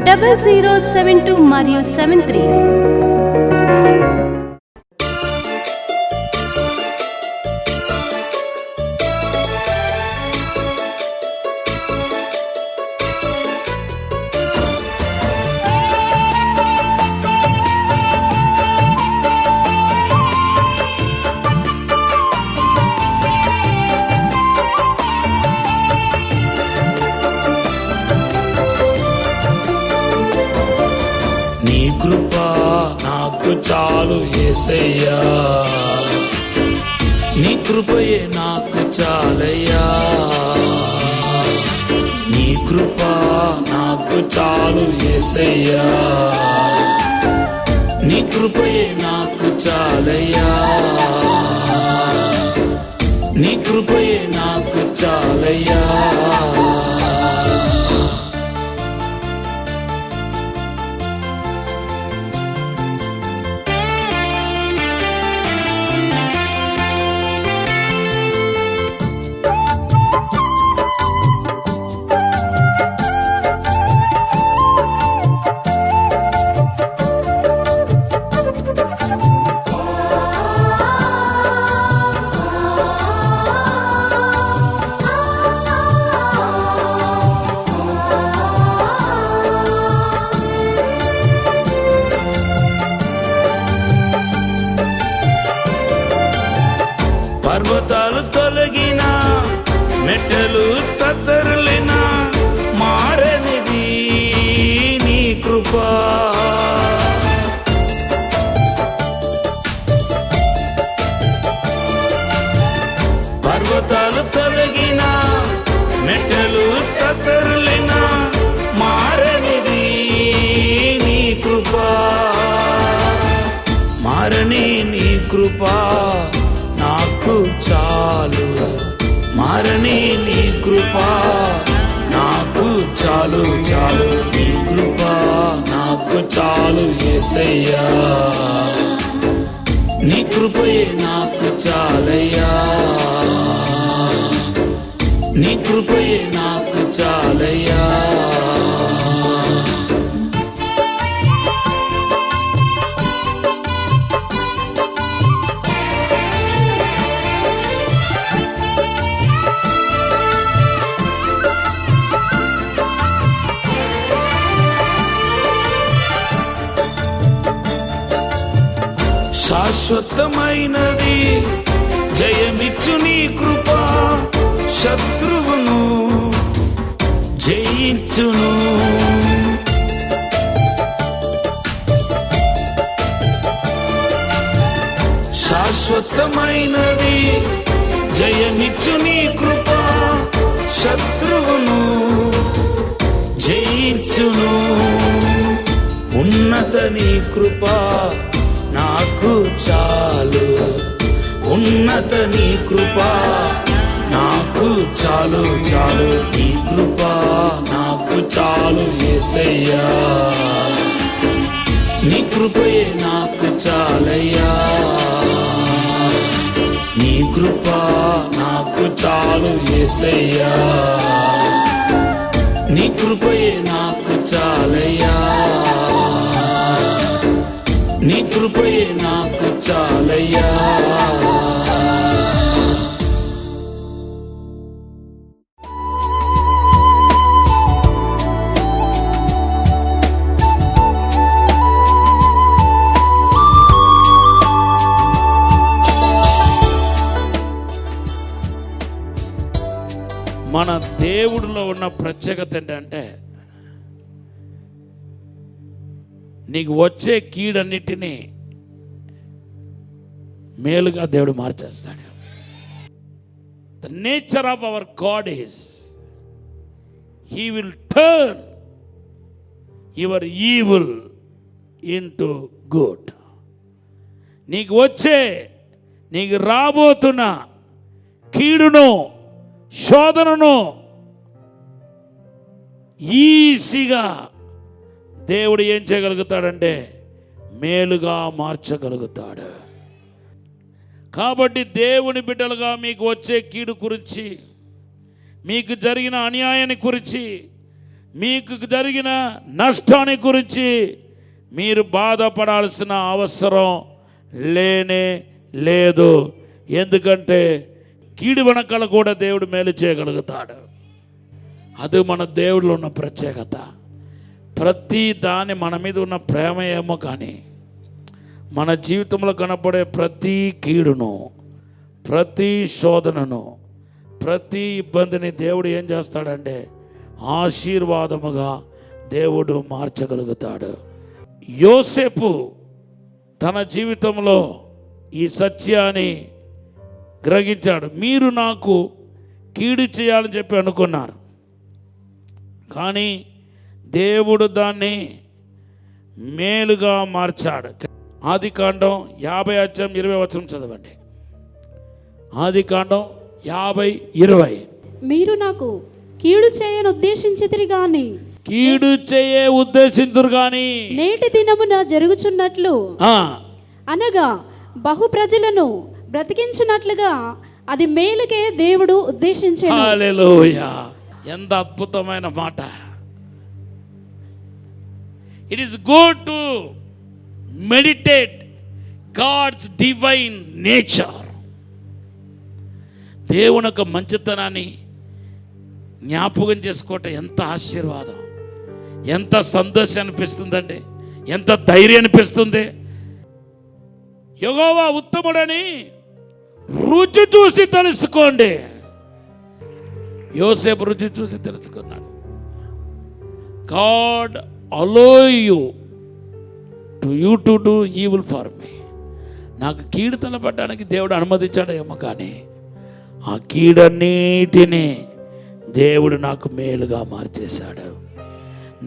0072 మరియు 73. నీ కృప నాకు చాలు యేసయ్యా, నీ కృపయే నాకు చాలయ్యా, నీ కృప నాకు చాలు యేసయ్యా, నీ కృపయే నాకు చాలయ్యా, నీ కృపయే నాకు చాలయ్యా. పర్వతాలు తొలగిన, మెట్టలు తత్తరులిన, మారనిది నీ కృప. పర్వతాలు తొలగిన, మెట్టలు తత్తరులిన, మారనిది నీ కృప. మారని నీ కృప నాకు చాలు, మారని నీ కృప నాకు చాలు చాలు, నీ కృప నాకు చాలు యేసయ్యా, నీ కృపయే నాకు చాలయ్యా, నీ కృపయే నాకు చాలయ్యా. శాశ్వతమైనది జయమిచ్చు నీ కృప, శత్రువును జయించును. శాశ్వతమైనది జయమిచ్చు నీ కృప, శత్రువును జయించును. ఉన్నత నీ కృప నాకు చాలు, ఉన్నత నీ కృప నాకు చాలు చాలు, నీ కృప నాకు చాలు యేసయ్యా, నీ కృపయే నాకు చాలయ్యా, నీ కృప నాకు చాలు యేసయ్యా, నీ కృపయే నాకు చాలయ్యా, నీ కృపయే నాకు చాలయ్యా. మన దేవుడిలో ఉన్న ప్రత్యేకత ఏంటంటే, నీకు వచ్చే కీడన్నిటినీ మేలుగా దేవుడు మార్చేస్తాడు. The nature of our God is he will turn your evil into good. నీకు రాబోతున్న కీడును, శోధనను ఈజీగా దేవుడు ఏం చేయగలుగుతాడంటే మేలుగా మార్చగలుగుతాడు. కాబట్టి దేవుని బిడ్డలుగా మీకు వచ్చే కీడు గురించి, మీకు జరిగిన అన్యాయాన్ని గురించి మీకు జరిగిన నష్టాన్ని గురించి మీరు బాధపడాల్సిన అవసరం లేనే లేదు. ఎందుకంటే కీడు వెనకాల కూడా దేవుడు మేలు చేయగలుగుతాడు. అది మన దేవుడిలో ఉన్న ప్రత్యేకత. ప్రతి దాని మన మీద ఉన్న ప్రేమ ఏమో కానీ మన జీవితంలో కనపడే ప్రతి కీడును, ప్రతి శోధనను, ప్రతి ఇబ్బందిని దేవుడు ఏం చేస్తాడంటే ఆశీర్వాదముగా దేవుడు మార్చగలుగుతాడు. యోసేపు తన జీవితంలో ఈ సత్యాన్ని గ్రహించాడు. మీరు నాకు కీడు చేయాలని చెప్పి అనుకున్నారు, కానీ దేవుడు దాన్ని మేలుగా మార్చాడు. ఆదికాండం 50:20 చదవండి. ఆదికాండం 50:20. మీరు నాకు కీడు చేయను ఉద్దేశించితిరి గాని కీడు చేయే ఉద్దేశింతురు గాని నేటి దినమున జరుగుచున్నట్లు అనగా బహు ప్రజలను బ్రతికించున్నట్లుగా అది మేలుకే దేవుడు ఉద్దేశించెను. హల్లెలూయా! ఎంత అద్భుతమైన మాట. It is good to meditate God's divine nature. దేవుని యొక్క మంచితనాన్ని జ్ఞాపకం చేసుకోవటం ఎంత ఆశీర్వాదం, ఎంత సంతోషం అనిపిస్తుందండి, ఎంత ధైర్యం అనిపిస్తుంది. యెహోవా ఉత్తముడని రుచి చూసి తెలుసుకోండి. యోసేపు రుచి చూసి తెలుసుకున్నాడు. God allow you to do evil for me. నాకు కీడు తలపడడానికి దేవుడు అనుమతించాడేమో, కానీ ఆ కీడన్నిటినీ దేవుడు నాకు మేలుగా మార్చేశాడు.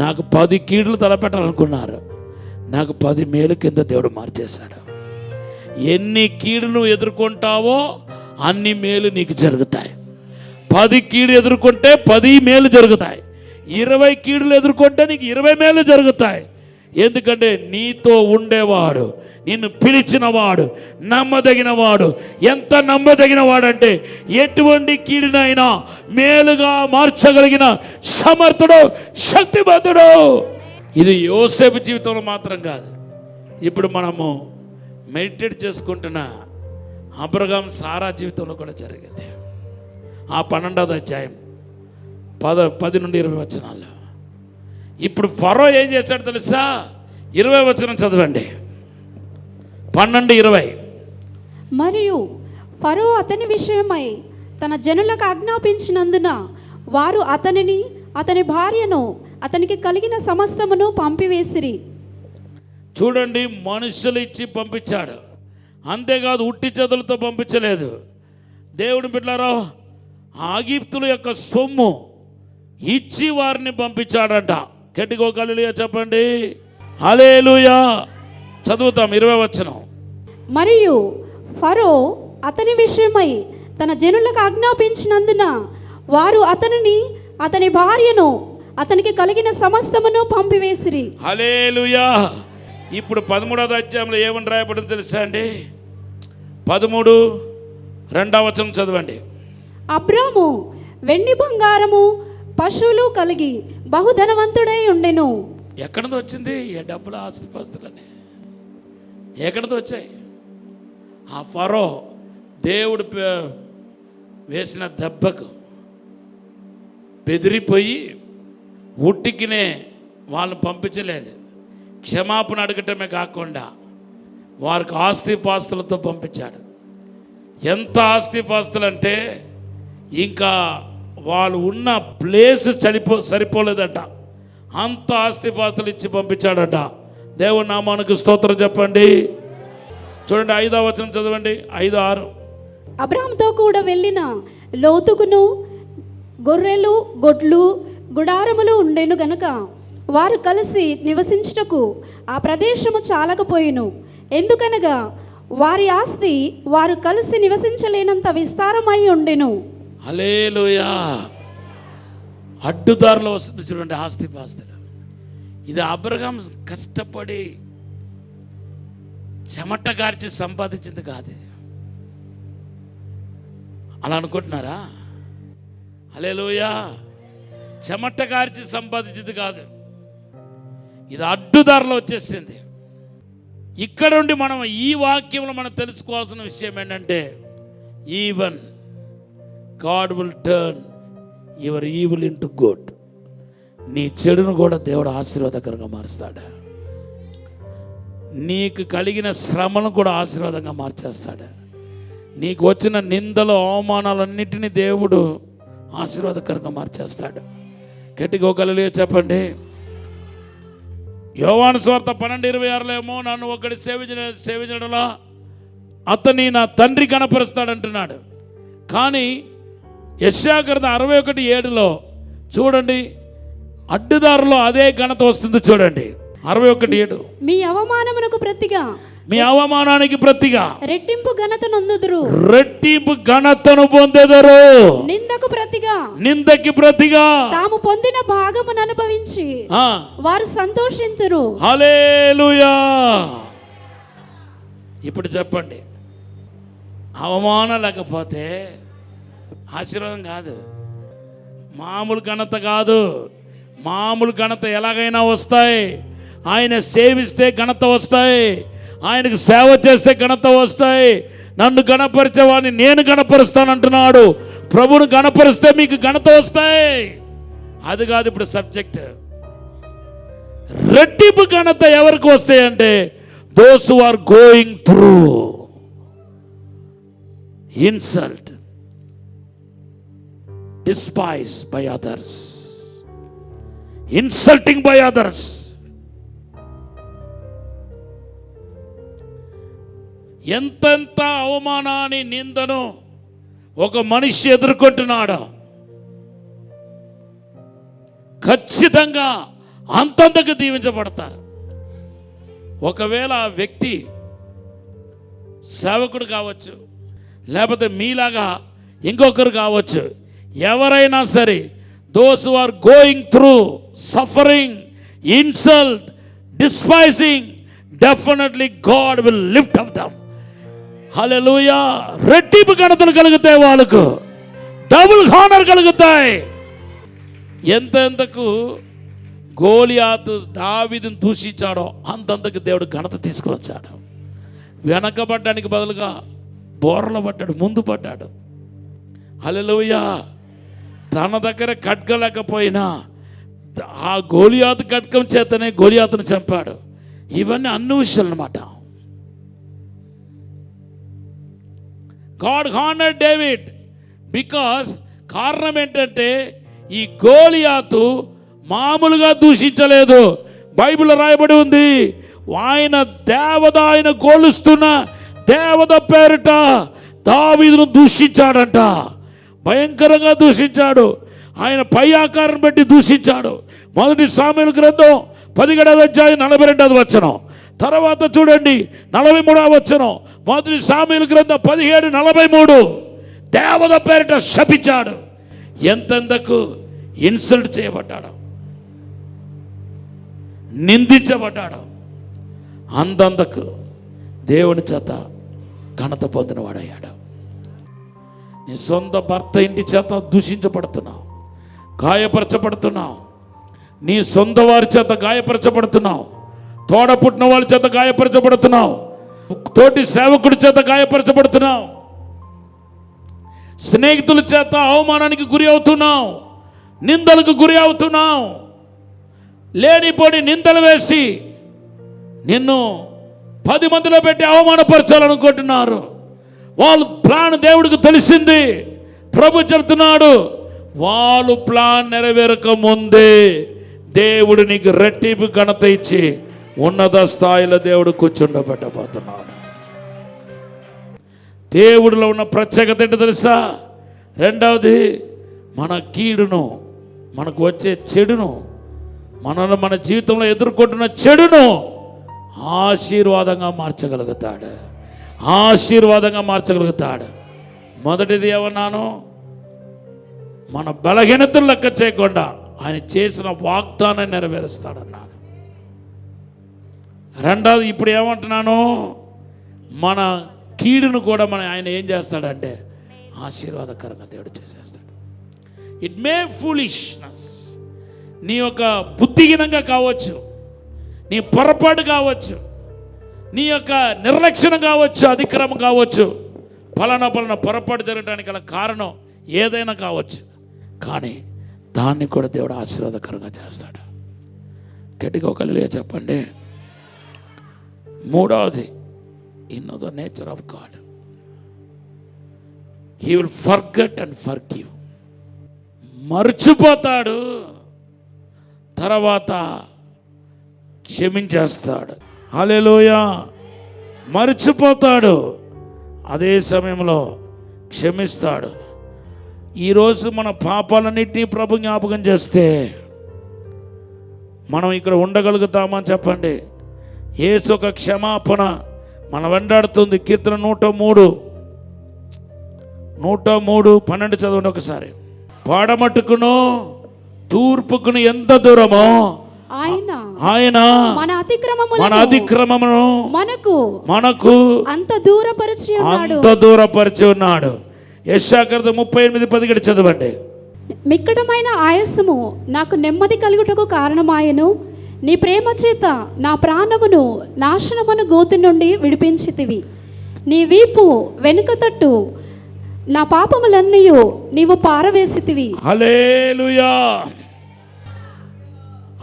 నాకు 10 కీడులు తలపెట్టాలనుకున్నారు, నాకు 10 మేలు కింద దేవుడు మార్చేశాడు. ఎన్ని కీడును ఎదుర్కొంటావో అన్ని మేలు నీకు జరుగుతాయి. 10 కీడు ఎదుర్కొంటే 10 మేలు జరుగుతాయి. 20 కీడులు ఎదుర్కొంటే నీకు 20 మేలు జరుగుతాయి. ఎందుకంటే నీతో ఉండేవాడు, నిన్ను పిలిచినవాడు నమ్మదగినవాడు. ఎంత నమ్మదగినవాడంటే ఎటువంటి కీడునైనా మేలుగా మార్చగలిగిన సమర్థుడు, శక్తివంతుడు. ఇది యోసేపు జీవితంలో మాత్రం కాదు, ఇప్పుడు మనము మెడిటేట్ చేసుకుంటున్న అబ్రహాం సారా జీవితంలో కూడా జరిగింది. ఆ 12వ అధ్యాయం 10 నుండి 20 వచనాల్లో. ఇప్పుడు ఫరో ఏం చేశాడు తెలుసా? 20 వచనం చదవండి. 12:20. మరియు ఫరో అతని విషయమై తన జనులకు ఆజ్ఞాపించినందున వారు అతనిని, అతని భార్యను, అతనికి కలిగిన సమస్తమును పంపివేసిరి. చూడండి, మనుషులు ఇచ్చి పంపించాడు. అంతేకాదు ఉట్టి చేతులతో పంపించలేదు. దేవుని బిడ్డలారా, ఆగిప్తుల యొక్క సొమ్ము ఇచ్చి వారిని పంపించాడంట. గట్టిగా హల్లెలూయా చెప్పండి. హల్లెలూయా. చదువుతాం 20 వచనం. మరియు ఫరో అతని విషయమై తన జనులకు ఆజ్ఞాపించినందున వారు అతనిని, అతని భార్యను, అతనికి కలిగిన సమస్తమును పంపివేసిరి. హల్లెలూయా. ఇప్పుడు 13వ అధ్యాయంలో ఏమని రాయబడిందో తెలుసా అండి? 13:2 వచనం చదవండి. అబ్రాము వెండి బంగారము పశువులు కలిగి బహుధనవంతుడై ఉండెను. ఎక్కడితో వచ్చింది ఈ డబ్బులు, ఆస్తిపాస్తులని? ఎక్కడితో వచ్చాయి? ఆ ఫరో దేవుడు వేసిన దెబ్బకు బెదిరిపోయి ఉట్టికినే వాళ్ళని పంపించలేదు. క్షమాపణ అడగటమే కాకుండా వారికి ఆస్తిపాస్తులతో పంపించాడు. ఎంత ఆస్తిపాస్తులు అంటే ఇంకా వాళ్ళు ఉన్న ప్లేస్ సరిపోలేదట. అంత ఆస్తిపాస్తులు ఇచ్చి పంపించాడట. దేవుని నామానికి స్తోత్రం చెప్పండి. చూడండి 5వ వచనం చదవండి. 5:6. అబ్రాముతో కూడా వెళ్ళిన లోతుకును గొర్రెలు, గొడ్లు, గుడారములు ఉండెను గనుక వారు కలిసి నివసించుటకు ఆ ప్రదేశము చాలకపోయెను. ఎందుకనగా వారి ఆస్తి వారు కలిసి నివసించలేనంత విస్తారమై ఉండెను. హల్లెలూయా. అడ్డుదారిలో వస్తుంది చూడండి ఆస్తిపాస్తులు. ఇది అబ్రహాం కష్టపడి చెమటగార్చి సంపాదించింది కాదు. ఇది అలా అనుకుంటున్నారా? హల్లెలూయా. చెమట కార్చి సంపాదించింది కాదు, ఇది అడ్డుదారిలో వచ్చేసింది. ఇక్కడ నుండి మనం ఈ వాక్యంలో మనం తెలుసుకోవాల్సిన విషయం ఏంటంటే, even God will turn your evil into good. నీ చెడును కూడా దేవుడు ఆశీర్వాదకరంగా మారుస్తాడు. నీకు కలిగిన శ్రమను కూడా ఆశీర్వాదంగా మార్చేస్తాడు. నీకు వచ్చిన నిందలు అవమానాలన్నిటినీ దేవుడు ఆశీర్వాదకరంగా మార్చేస్తాడు. గట్టిగా ఒక హల్లెలూయా చెప్పండి. యోహాను సువార్త 12:26 ఏమో, నన్ను ఒకటి సేవించడంలో అతని నా తండ్రి కనపరుస్తాడంటున్నాడు. కానీ యెషయా గ్రంథం 61:7 చూడండి, అడ్డుదారులో అదే ఘనత వస్తుంది. చూడండి 61:7, మీ అవమానమునకు ప్రతిగా, మీ అవమానానికి ప్రతిగా రెట్టింపు ఘనత నొందుదురు, రెట్టింపు ఘనతను పొందెదరు. నిందకు ప్రతిగా, నిందకి ప్రతిగా తాము పొందిన భాగమును అనుభవించి వారు సంతోషింతురు. హల్లెలూయా. ఇప్పుడు చెప్పండి, అవమానం లేకపోతే ఆశీర్వాదం కాదు, మామూలు ఘనత కాదు. మామూలు ఘనత ఎలాగైనా వస్తాయి. ఆయన సేవిస్తే ఘనత వస్తాయి, ఆయనకు సేవ చేస్తే ఘనత వస్తాయి. నన్ను గణపరిచేవాడిని నేను గణపరుస్తానంటున్నాడు. ప్రభువును గణపరిస్తే మీకు ఘనత వస్తాయి. అది కాదు ఇప్పుడు సబ్జెక్ట్. రెట్టింపు ఘనత ఎవరికి వస్తాయంటే, those who are going through insult, despised by others, insulting by others. ఎంతెంత అవమానాన్ని నిందను ఒక మనిషి ఎదుర్కొంటున్నాడో ఖచ్చితంగా అంతంతకు దీవించబడతారు. ఒకవేళ ఆ వ్యక్తి సేవకుడు కావచ్చు, లేకపోతే మీలాగా ఇంకొకరు కావచ్చు, ఎవరైనా సరే, those who are going through suffering, insult, despising, definitely God will lift up them. Hallelujah. రెట్టింపు ఘనతలు కలుగుతాయి, వాళ్ళకు డబుల్ హానర్ కలుగుతాయి. ఎంతెంతకు గోలియాతు దావీదును దూషించాడో అంతంతకు దేవుడు ఘనత తీసుకువచ్చాడు. వెనకబడ్డానికి బదులుగా బోర్ల పడ్డాడు, ముందు పడ్డాడు. హల్లెలూయా. తన దగ్గర ఖడ్గం లేకపోయినా ఆ గోలియాతు ఖడ్గం చేతనే గోలియాతును చంపాడు. ఇవన్నీ అన్ని విషయాలు అన్నమాట. గాడ్ హానర్డ్ డేవిడ్ బికాస్ కారణం ఏంటంటే, ఈ గోలియాతు మామూలుగా దూషించలేదు. బైబిల్లో రాయబడి ఉంది, ఆయన దేవత, ఆయన గోలుస్తున్న దేవత పేరిట దావీదును దూషించాడంట. భయంకరంగా దూషించాడు. ఆయన పై ఆకారం పెట్టి దూషించాడు. 1 సామెయేలు గ్రంథం 17వ అధ్యాయం 42వ వచనం. తర్వాత చూడండి 43వ వచనం. 1 సామెయేలు గ్రంథం 17:43 దేవత పేరిట శపించాడు. ఎంతెంతకు ఇన్సల్ట్ చేయబడ్డాడు, నిందించబడ్డాడు. అంతంతకు దేవుని చేత ఘనత పొందినవాడయ్యాడు. నీ సొంత భర్త ఇంటి చేత దూషించబడుతున్నావు, గాయపరచబడుతున్నావు. నీ సొంత వారి చేత గాయపరచబడుతున్నావు, తోడ పుట్టిన వాళ్ళ చేత గాయపరచబడుతున్నావు, తోటి సేవకుడి చేత గాయపరచబడుతున్నావు, స్నేహితుల చేత అవమానానికి గురి అవుతున్నావు, నిందలకు గురి అవుతున్నావు. లేనిపోని నిందలు వేసి నిన్ను 10 మందిలో పెట్టి అవమానపరచాలనుకుంటున్నారు. వాళ్ళ ప్లాన్ దేవుడికి తెలిసింది. ప్రభు చెప్తున్నాడు, వాళ్ళు ప్లాన్ నెరవేరక ముందే దేవుడు నీకు రెట్టింపు ఘనత ఇచ్చి ఉన్నత స్థాయిలో దేవుడు కూర్చుండబెట్టబోతున్నాడు. దేవుడిలో ఉన్న ప్రత్యేకత ఏంటో తెలుసా? రెండవది, మన కీడును, మనకు వచ్చే చెడును, మన జీవితంలో ఎదుర్కొంటున్న చెడును ఆశీర్వాదంగా మార్చగలుగుతాడు. ఆశీర్వాదంగా మార్చగలుగుతాడు. మొదటిది ఏమన్నాను? మన బలహీనతలు లెక్క చేయకుండా ఆయన చేసిన వాగ్దానాన్ని నెరవేరుస్తాడన్నాను. రెండవది, ఇప్పుడు ఏమంటున్నాను? మన కీడును కూడా ఆయన ఏం చేస్తాడంటే ఆశీర్వాదకరంగా దేవుడు చేసేస్తాడు. ఇట్ మే ఫూలిష్నెస్ నీ యొక్క బుద్ధిహీనంగా కావచ్చు, నీ పొరపాటు కావచ్చు, నీ యొక్క నిర్లక్ష్యం కావచ్చు, అధిక్రమం కావచ్చు, ఫలానా పొరపాటు జరగడానికి గల కారణం ఏదైనా కావచ్చు. కానీ దాన్ని కూడా దేవుడు ఆశీర్వాదకరంగా చేస్తాడు. గట్టిగా ఒక హల్లెలూయా చెప్పండి. మూడవది, you know the nature of God. He will forget and forgive. మర్చిపోతాడు, తర్వాత క్షమించేస్తాడు. హల్లెలూయా. మర్చిపోతాడు, అదే సమయంలో క్షమిస్తాడు. ఈరోజు మన పాపాలన్నింటినీ ప్రభు జ్ఞాపకం చేస్తే మనం ఇక్కడ ఉండగలుగుతామని చెప్పండి. యేసు ఒక క్షమాపణ మన వెంటాడుతుంది. కీర్తన 103:12 చదవండి ఒకసారి. పడమటుకును తూర్పుకును ఎంత దూరమో ఆయన మన అతిక్రమమును మనకు అంత దూరపరిచి ఉన్నాడు. యెషయా 38:17 చదవండి. మిక్కటమైన ఆయాసము నాకు నెమ్మది కలుగుటకు కారణమాయెను. నీ ప్రేమ చేత నా ప్రాణమును నాశనమును గోతి నుండి విడిపించితివి. నీ వీపు వెనుక తట్టు నా పాపములన్నీ నీవు పారవేసితివి. హల్లెలూయా.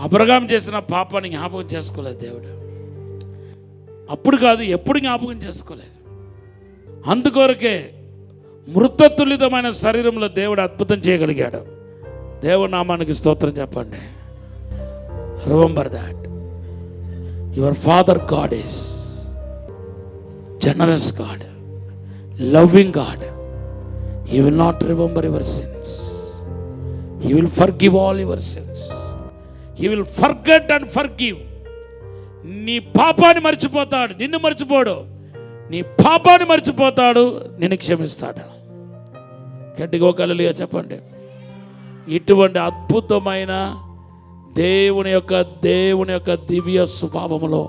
అబ్రహాము చేసిన పాపాన్ని జ్ఞాపకం చేసుకోలేదు దేవుడు. అప్పుడు కాదు, ఎప్పుడు జ్ఞాపకం చేసుకోలేదు. అందుకొరకే మృతతుల్యమైన శరీరంలో దేవుడు అద్భుతం చేయగలిగాడు. దేవుడి నామానికి స్తోత్రం చెప్పండి. Remember that your father God is generous God, loving God. He will not remember your sins. He will forgive all your sins. He will forget and forgive. నీ పాపాన్ని మర్చిపోతాడు, నిన్ను మర్చిపోడు. నీ పాపాన్ని మర్చిపోతాడు, నిన్ను క్షమిస్తాడు. గట్టిగా ఒక హల్లెలూయా చెప్పండి. ఇటువంటి అద్భుతమైన దేవుని యొక్క దివ్య స్వభావములో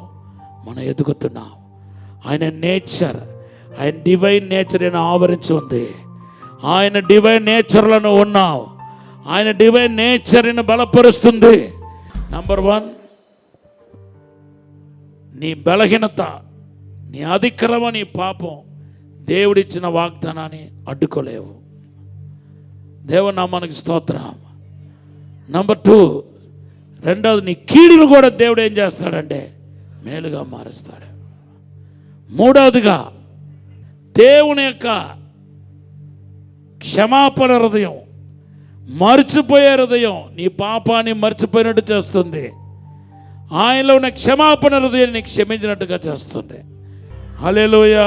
మనం ఎదుగుతున్నాం. ఆయన నేచర్, ఆయన డివైన్ నేచర్ ఆయన ఆవరించి ఉంది. ఆయన డివైన్ నేచర్లను ఉన్నావు. ఆయన డివైన్ నేచర్ని బలపరుస్తుంది. నంబర్ 1, నీ బలహీనత, నీ అతిక్రమం, నీ పాపం దేవుడిచ్చిన వాగ్దానాన్ని అడ్డుకోలేవు. దేవుని నామానికి స్తోత్రం. నంబర్ 2, రెండవది, నీ కీడును కూడా దేవుడు ఏం చేస్తాడంటే మేలుగా మారుస్తాడు. మూడవదిగా, దేవుని యొక్క క్షమాపణ హృదయం, మర్చిపోయే హృదయం నీ పాపాన్ని మర్చిపోయినట్టు చేస్తుంది. ఆయనలో ఉన్న క్షమాపణ హృదయాన్ని నీకు క్షమించినట్టుగా చేస్తుంది. హల్లెలూయా.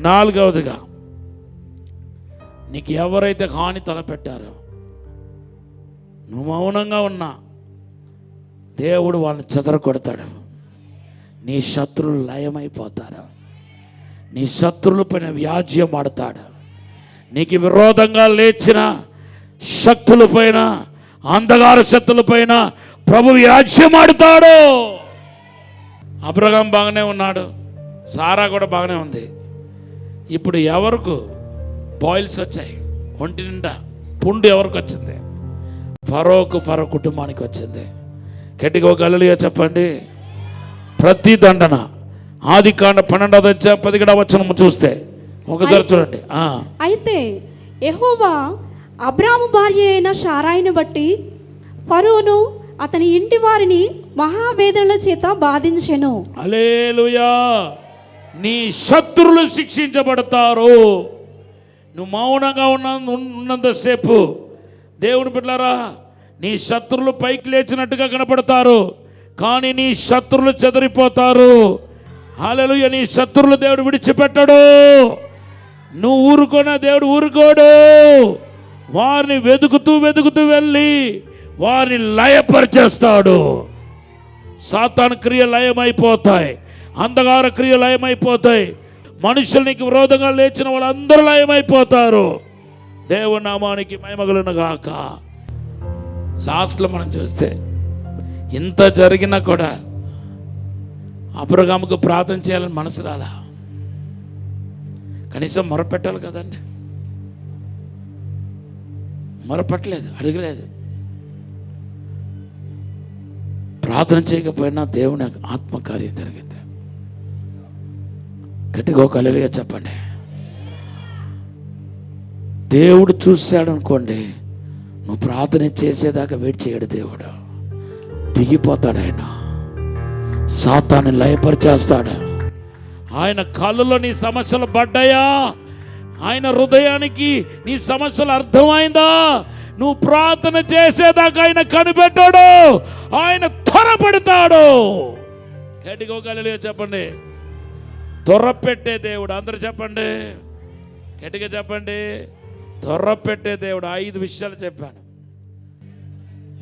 నాలుగవదిగా, నీకు ఎవరైతే హాని తలపెట్టారో నువ్వు మౌనంగా ఉన్నా దేవుడు వాళ్ళని చెదరగొడతాడు. నీ శత్రువులు లయమైపోతారు. నీ శత్రువుల పైన వ్యాజ్యం ఆడతాడు. నీకు విరోధంగా లేచిన శక్తుల పైన, అంధకార శక్తుల పైన ప్రభు వ్యాజ్యం ఆడుతాడు. అబ్రహాం బాగానే ఉన్నాడు, సారా కూడా బాగానే ఉంది. ఇప్పుడు ఎవరికి బాయిల్స్ వచ్చాయి, ఒంటి నిండా పుండు ఎవరికి వచ్చింది? ఫరో కుటుంబానికి వచ్చింది. గట్టిగా ఒక హల్లెలూయా చెప్పండి. ప్రతి దండన ఆదికాండ 12:17 చూస్తే ఒకసారి చూడండి. అయితే యెహోవా అబ్రాము భార్య అయిన శారాయిని బట్టి ఫరోను అతని ఇంటి వారిని మహావేదనల చేత బాధించెను. హల్లెలూయా. నీ శత్రువులు శిక్షించబడతారు. నువ్వు మౌనంగా ఉన్నంతసేపు దేవుని బిడ్డలారా, నీ శత్రువులు పైకి లేచినట్టుగా కనపడతారు, కానీ నీ శత్రువులు చెదరిపోతారు. హల్లెలూయా. నీ శత్రువులు దేవుడు విడిచిపెట్టడు. నువ్వు ఊరుకోనా దేవుడు ఊరుకోడు. వారిని వెతుకుతూ వెళ్ళి వారిని లయపరిచేస్తాడు. సాతాను క్రియ లయమైపోతాయి, అంధకార క్రియ లయమైపోతాయి. మనుషులకి విరోధంగా లేచిన వాళ్ళందరూ లయమైపోతారు. దేవుని నామానికి మహిమ కలుగును గాక. లాస్ట్లో మనం చూస్తే ఇంత జరిగినా కూడా అబ్రహాముకు ప్రార్థన చేయాలని మనసు రాలా. కనీసం మొరపెట్టాలి కదండి. మొరపెట్టలేదు, అడగలేదు. ప్రార్థన చేయకపోయినా దేవుని ఆత్మకార్యం జరిగింది. గట్టిగా ఒక హల్లెలూయా చెప్పండి. దేవుడు చూశాడు అనుకోండి, నువ్వు ప్రార్థన చేసేదాకా వెయిట్ చేయడు. దేవుడు దిగిపోతాడు. ఆయన సాతాన్ని లయపరిచేస్తాడు. ఆయన కళ్ళలో నీ సమస్యలు పడ్డాయా? ఆయన హృదయానికి నీ సమస్యలు అర్థమైందా? నువ్వు ప్రార్థన చేసేదాకా ఆయన కనిపెట్టాడు. ఆయన త్వరపెడతాడు. గట్టిగా ఒక హల్లెలూయా చెప్పండి. త్వరపెట్టే దేవుడు. అందరూ చెప్పండి, గట్టిగా చెప్పండి. త్వరపెట్టే దేవుడు. 5 విషయాలు చెప్పాను.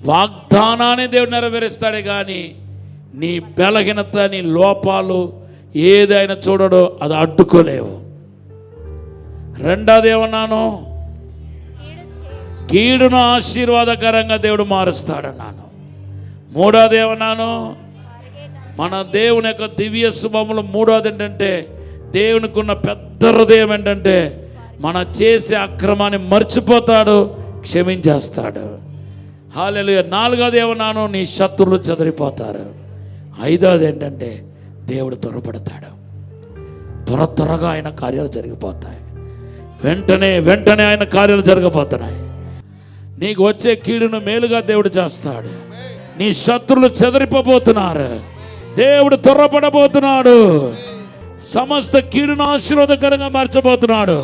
వాగ్దానాన్ని దేవుడు నెరవేరుస్తాడే కానీ నీ బలహీనత, నీ లోపాలు ఏదైనా చూడడో అది అడ్డుకోలేవు. రెండోది ఏమన్నాను? కీడును ఆశీర్వాదకరంగా దేవుడు మారుస్తాడన్నాను. మూడోది ఏమన్నాను? మన దేవుని యొక్క దివ్య శుభములు. మూడోది ఏంటంటే, దేవునికి ఉన్న పెద్ద హృదయం ఏంటంటే, మన చేసే అక్రమాన్ని మర్చిపోతాడు, క్షమించేస్తాడు. హల్లెలూయా. నాలుగోది ఏమన్నాను? నీ శత్రువులు చెదిరిపోతారు. ఐదోది ఏంటంటే, దేవుడు త్వరపడతాడు. త్వరగా ఆయన కార్యాలు జరిగిపోతాయి. వెంటనే ఆయన కార్యాలు జరగబోతున్నాయి. నీకు వచ్చే కీడును మేలుగా దేవుడు చేస్తాడు. నీ శత్రువులు చెదిరిపోబోతున్నారు. దేవుడు త్వరపడబోతున్నాడు. సమస్త కీడును ఆశీర్వాదకరంగా మార్చబోతున్నాడు.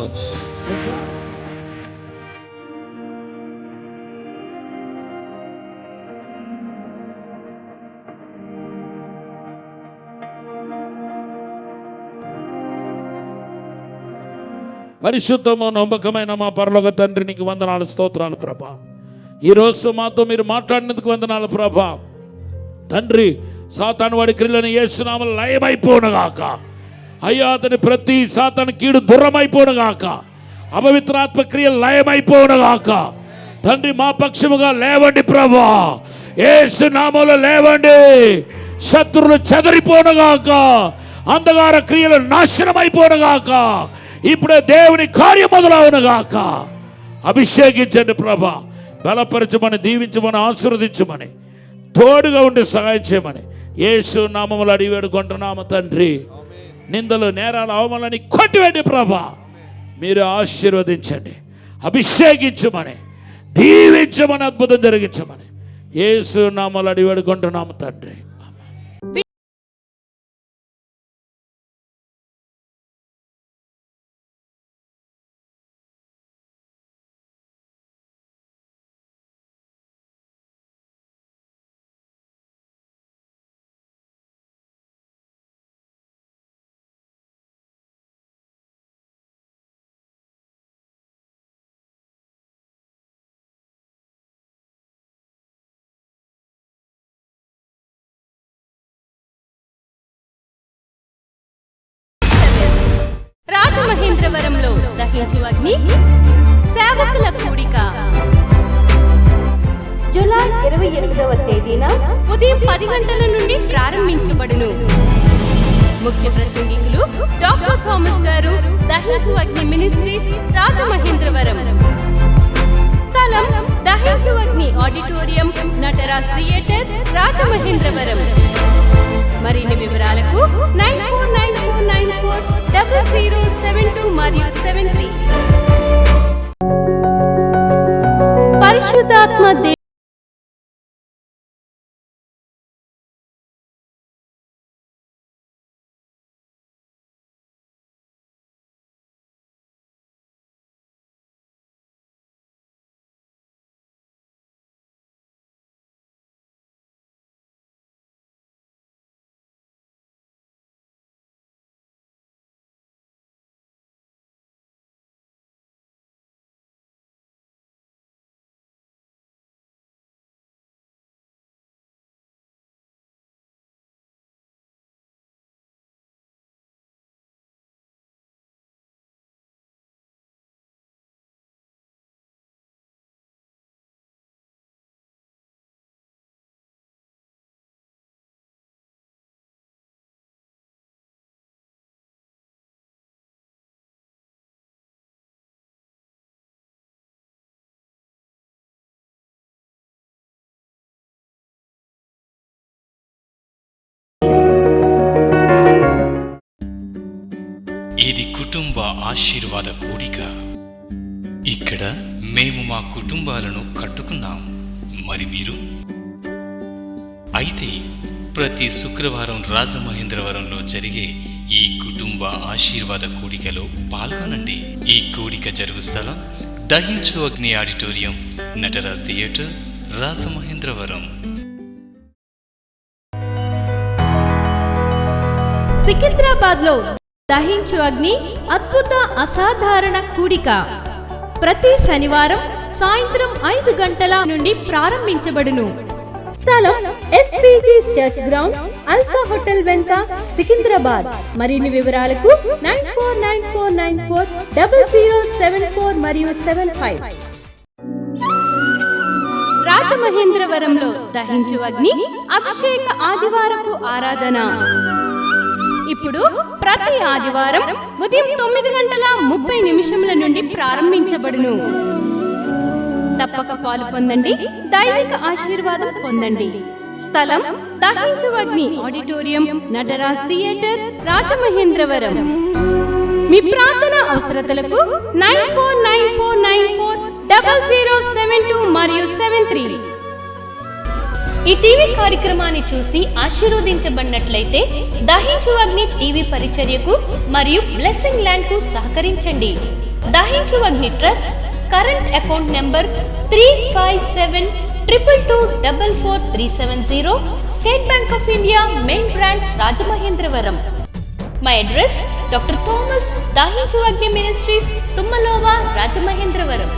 పరిశుద్ధము నమ్మకమైన మా పరలోక తండ్రి, నీకు వందనాలు, స్తోత్రాలు ప్రభా. ఈరోజు మాతో మీరు మాట్లాడినందుకు వందనాలు ప్రభా. తండ్రి, సాతాను వాడి క్రియలను యేసునామములో లయమైపోనుగాక. అయ్యా, అతని ప్రతి సాతాను కీడు దూరమైపోనుగాక. అపవిత్రాత్మ క్రియలు లయమైపోనుగాక. తండ్రి, మా పక్షముగా లేవండి ప్రభా. యేసునామములో లేవండి. శత్రువులు చెదరిపోనుగాక. అంధకార క్రియలు నాశనమైపోనుగాక. ఇప్పుడే దేవుని కార్యం మొదలవునుగాక. అభిషేకించండి ప్రభా. బలపరచమని, దీవించమని, ఆశీర్వదించమని, తోడుగా ఉండి సహాయం చేయమని యేసు నామములో అడిగి వేడుకుంటున్నాము తండ్రి. నిందలు, నేరాలు, అవమానాన్ని కొట్టివేయండి ప్రభా. మీరు ఆశీర్వదించండి, అభిషేకించమని, దీవించమని, అద్భుతం జరిగించమని యేసు నామములో అడిగి వేడుకుంటున్నాము తండ్రి. రాజమహేంద్రవరంలో దహించు అగ్ని సేవకుల కూడిక జూలై 28వ తేదీన ఉదయం 10 గంటల నుండి ప్రారంభించబడును. ముఖ్య ప్రసంగికులు డాక్టర్ థామస్ గారు, దహించు అగ్ని మినిస్ట్రీస్, రాజమహేంద్రవరం. స్థలం దహించు అగ్ని ఆడిటోరియం, నటరాజ్ థియేటర్, రాజమహేంద్రవరం. మరిన్ని వివరాలకు 9494940072 మరియు 73. పరిశుద్ధాత్మ కుటుంబ ఆశీర్వాద కూడిక. ఇక్కడ మేము మా కుటుంబాలను కట్టుకున్నాం. మరి మీరు? అయితే ప్రతి శుక్రవారం రాజమహేంద్రవరంలో జరిగే ఈ కుటుంబ ఆశీర్వాద కూడికలో పాల్గొనండి. ఈ కూడిక జరుగు స్థలం దహించు అగ్ని ఆడిటోరియం, నటరాజ్ థియేటర్, రాజమహేంద్రవరం. సికింద్రాబాద్ లో దహించు అగ్ని అద్భుత అసాధారణ కూడిక ప్రతి శనివారం సాయంత్రం 5 గంటల నుండి ప్రారంభించబడును. స్థలం SPG church ground, alpha hotel వెనుక, సికింద్రాబాద్. మరిన్ని వివరాలకు 9494940074 మరియు 75. రాజమహేంద్రవరంలో దహించు అగ్ని అభిషేక ఆదివారపు ఆరాధన ఇప్పుడు ప్రతి ఆదివారం ఉదయం 9:30 నుండి ప్రారంభించబడును. తప్పక పాలు పొందండి, దైవిక ఆశీర్వాదం పొందండి. స్థలం దహించు అగ్ని ఆడిటోరియం, నటరాజ్ థియేటర్, రాజమహేంద్రవరం. మీ ప్రార్థన అవసరతలకు 9494940072 మరియు 73. ఈ టీవీ కార్యక్రమాన్ని చూసి ఆశీర్వదించబడినట్లయితే దహించు అగ్ని టీవీ పరిచర్యకు మరియు బ్లెస్సింగ్ ల్యాండ్ కు సహకరించండి. Dahinchu Agni trust current account number 357222444370, State Bank of India main branch, Rajamahendravaram. My address doctor Thomas Dahinchu Agni ministries, తుమ్మలోవా, Rajamahendravaram.